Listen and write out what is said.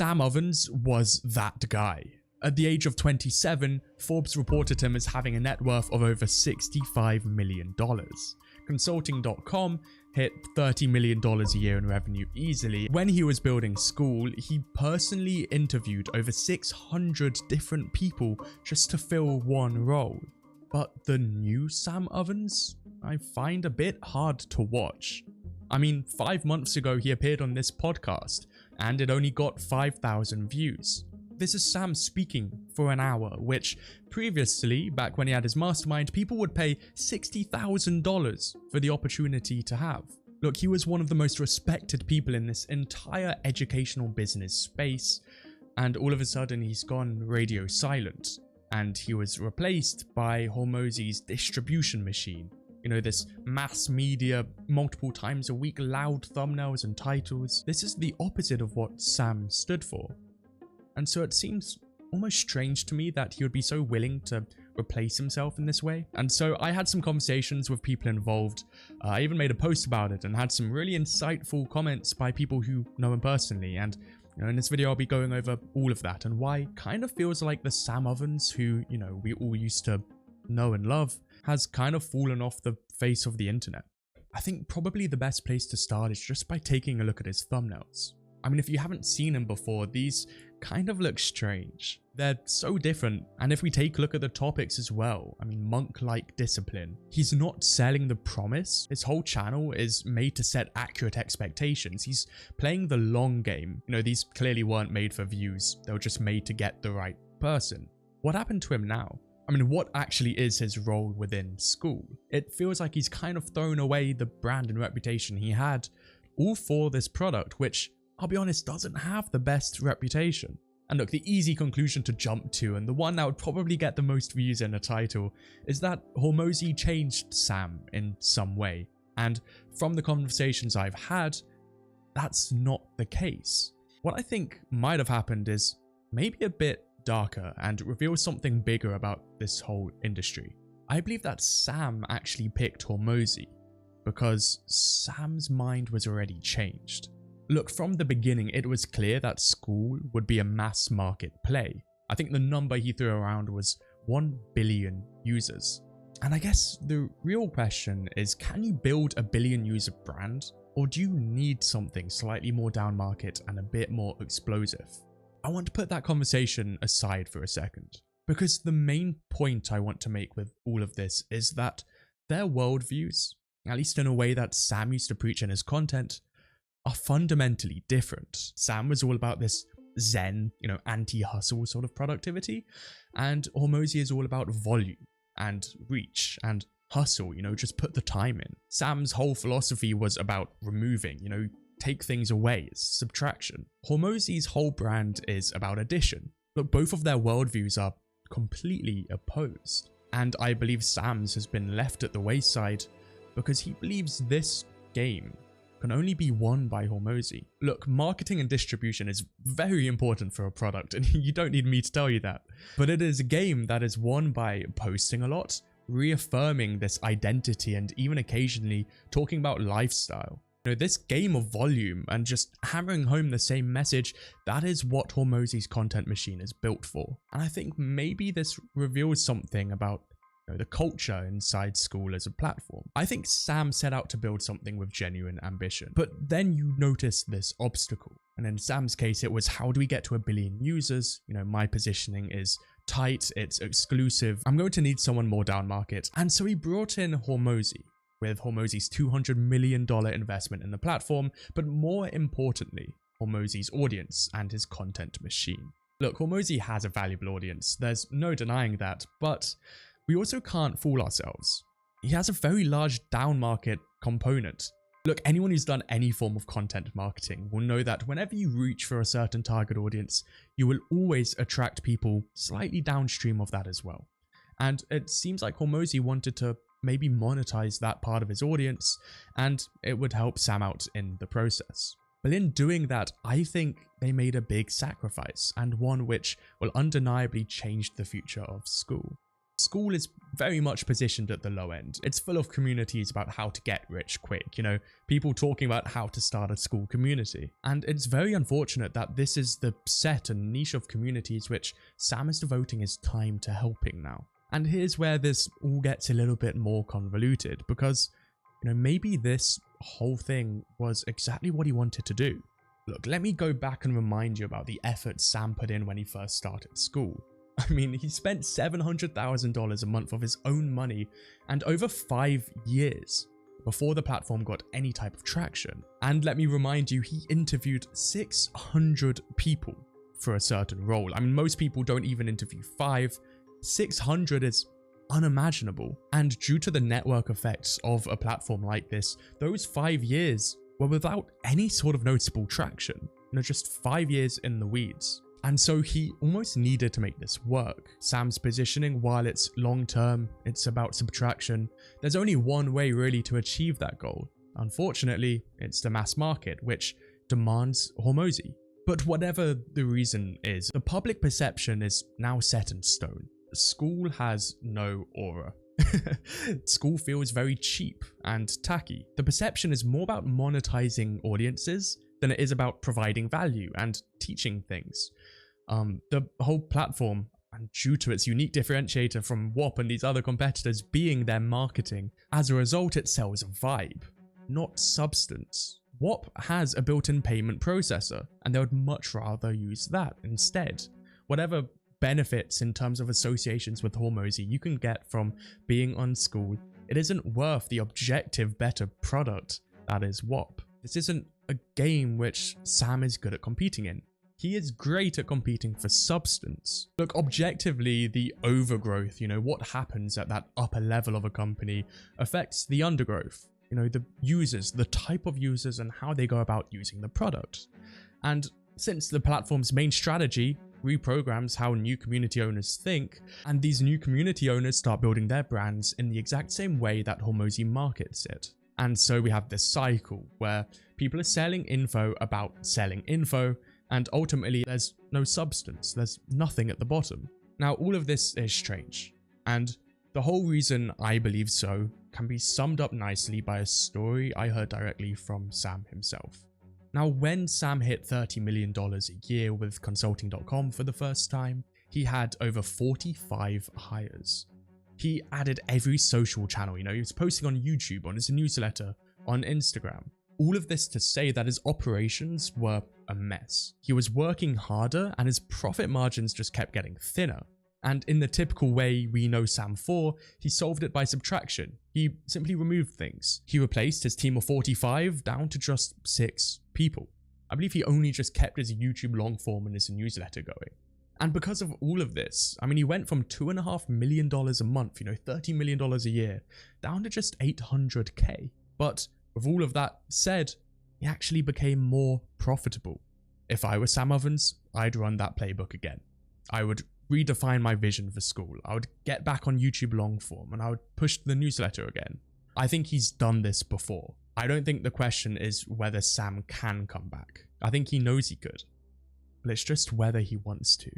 Sam Ovens was that guy. At the age of 27, Forbes reported him as having a net worth of over $65 million. Consulting.com hit $30 million a year in revenue easily. When he was building Skool, he personally interviewed over 600 different people just to fill one role. But the new Sam Ovens, I find a bit hard to watch. I mean, 5 months ago he appeared on this podcast, and it only got 5,000 views. This is Sam speaking for an hour, which previously, back when he had his mastermind, people would pay $60,000 for the opportunity to have. Look, he was one of the most respected people in this entire educational business space, and all of a sudden he's gone radio silent, and he was replaced by Hormozi's distribution machine. You know, this mass media, multiple times a week, loud thumbnails and titles. This is the opposite of what Sam stood for. And so it seems almost strange to me that he would be so willing to replace himself in this way. And so I had some conversations with people involved. I even made a post about it and had some really insightful comments by people who know him personally. And you know, in this video, I'll be going over all of that and why it kind of feels like the Sam Ovens who, you know, we all used to know and love has kind of fallen off the face of the internet. I think probably the best place to start is just by taking a look at his thumbnails. I mean, if you haven't seen him before, these kind of look strange. They're so different. And if we take a look at the topics as well, I mean, monk-like discipline. He's not selling the promise. His whole channel is made to set accurate expectations. He's playing the long game. You know, these clearly weren't made for views. They were just made to get the right person. What happened to him now? I mean, what actually is his role within Skool? It feels like he's kind of thrown away the brand and reputation he had all for this product, which, I'll be honest, doesn't have the best reputation. And look, the easy conclusion to jump to, and the one that would probably get the most views in a title, is that Hormozi changed Sam in some way. And from the conversations I've had, that's not the case. What I think might have happened is maybe a bit darker and reveal something bigger about this whole industry. I believe that Sam actually picked Hormozi because Sam's mind was already changed. Look, from the beginning, it was clear that Skool would be a mass market play. I think the number he threw around was 1 billion users. And I guess the real question is, can you build a billion user brand, or do you need something slightly more down market and a bit more explosive? I want to put that conversation aside for a second, because the main point I want to make with all of this is that their worldviews, at least in a way that Sam used to preach in his content, are fundamentally different. Sam was all about this zen, you know, anti-hustle sort of productivity, and Hormozi is all about volume and reach and hustle, you know, just put the time in. Sam's whole philosophy was about removing, you know, take things away, it's subtraction. Hormozi's whole brand is about addition. But both of their worldviews are completely opposed. And I believe Sam's has been left at the wayside because he believes this game can only be won by Hormozi. Look, marketing and distribution is very important for a product, and you don't need me to tell you that. But it is a game that is won by posting a lot, reaffirming this identity, and even occasionally talking about lifestyle. You know, this game of volume and just hammering home the same message, that is what Hormozi's content machine is built for. And I think maybe this reveals something about, you know, the culture inside Skool as a platform. I think Sam set out to build something with genuine ambition, but then you notice this obstacle. And in Sam's case, it was, how do we get to 1 billion users? You know, my positioning is tight, it's exclusive. I'm going to need someone more down market. And so he brought in Hormozi, with Hormozi's $200 million investment in the platform, but more importantly, Hormozi's audience and his content machine. Look, Hormozi has a valuable audience, there's no denying that, but we also can't fool ourselves. He has a very large down market component. Look, anyone who's done any form of content marketing will know that whenever you reach for a certain target audience, you will always attract people slightly downstream of that as well. And it seems like Hormozi wanted to maybe monetize that part of his audience, and it would help Sam out in the process. But in doing that, I think they made a big sacrifice, and one which will undeniably change the future of Skool. Skool is very much positioned at the low end. It's full of communities about how to get rich quick, you know, people talking about how to start a school community. And it's very unfortunate that this is the set and niche of communities which Sam is devoting his time to helping now. And here's where this all gets a little bit more convoluted, because, you know, maybe this whole thing was exactly what he wanted to do. Look, let me go back and remind you about the effort Sam put in when he first started Skool. I mean, he spent $700,000 a month of his own money and over 5 years before the platform got any type of traction. And let me remind you, he interviewed 600 people for a certain role. I mean, most people don't even interview 5. 600 is unimaginable. And due to the network effects of a platform like this, those 5 years were without any sort of noticeable traction. You know, just 5 years in the weeds. And so he almost needed to make this work. Sam's positioning, while it's long term, it's about subtraction, there's only one way really to achieve that goal. Unfortunately, it's the mass market, which demands Hormozi. But whatever the reason is, the public perception is now set in stone. Skool has no aura. Skool feels very cheap and tacky. The perception is more about monetizing audiences than it is about providing value and teaching things. The whole platform, and due to its unique differentiator from Whop and these other competitors being their marketing, as a result it sells a vibe, not substance. Whop has a built-in payment processor, and they would much rather use that instead. Whatever benefits in terms of associations with Hormozi you can get from being on Skool, it isn't worth the objective better product that is Whop. This isn't a game which Sam is good at competing in. He is great at competing for substance. Look, objectively, the overgrowth, you know, what happens at that upper level of a company affects the undergrowth. You know, the users, the type of users and how they go about using the product. And since the platform's main strategy reprograms how new community owners think, and these new community owners start building their brands in the exact same way that Hormozi markets it. And so we have this cycle where people are selling info about selling info, and ultimately there's no substance, there's nothing at the bottom. Now all of this is strange, and the whole reason I believe so can be summed up nicely by a story I heard directly from Sam himself. Now when Sam hit $30 million a year with consulting.com for the first time, he had over 45 hires. He added every social channel, you know, he was posting on YouTube, on his newsletter, on Instagram. All of this to say that his operations were a mess. He was working harder and his profit margins just kept getting thinner. And in the typical way we know Sam for, he solved it by subtraction. He simply removed things. He replaced his team of 45 down to just 6 people. I believe he only just kept his YouTube long form and his newsletter going. And because of all of this, I mean, he went from $2.5 million a month, you know, $30 million a year, down to just $800K. But with all of that said, he actually became more profitable. If I were Sam Ovens, I'd run that playbook again. I would redefine my vision for Skool. I would get back on YouTube long form and I would push the newsletter again. I think he's done this before. I don't think the question is whether Sam can come back. I think he knows he could, but it's just whether he wants to.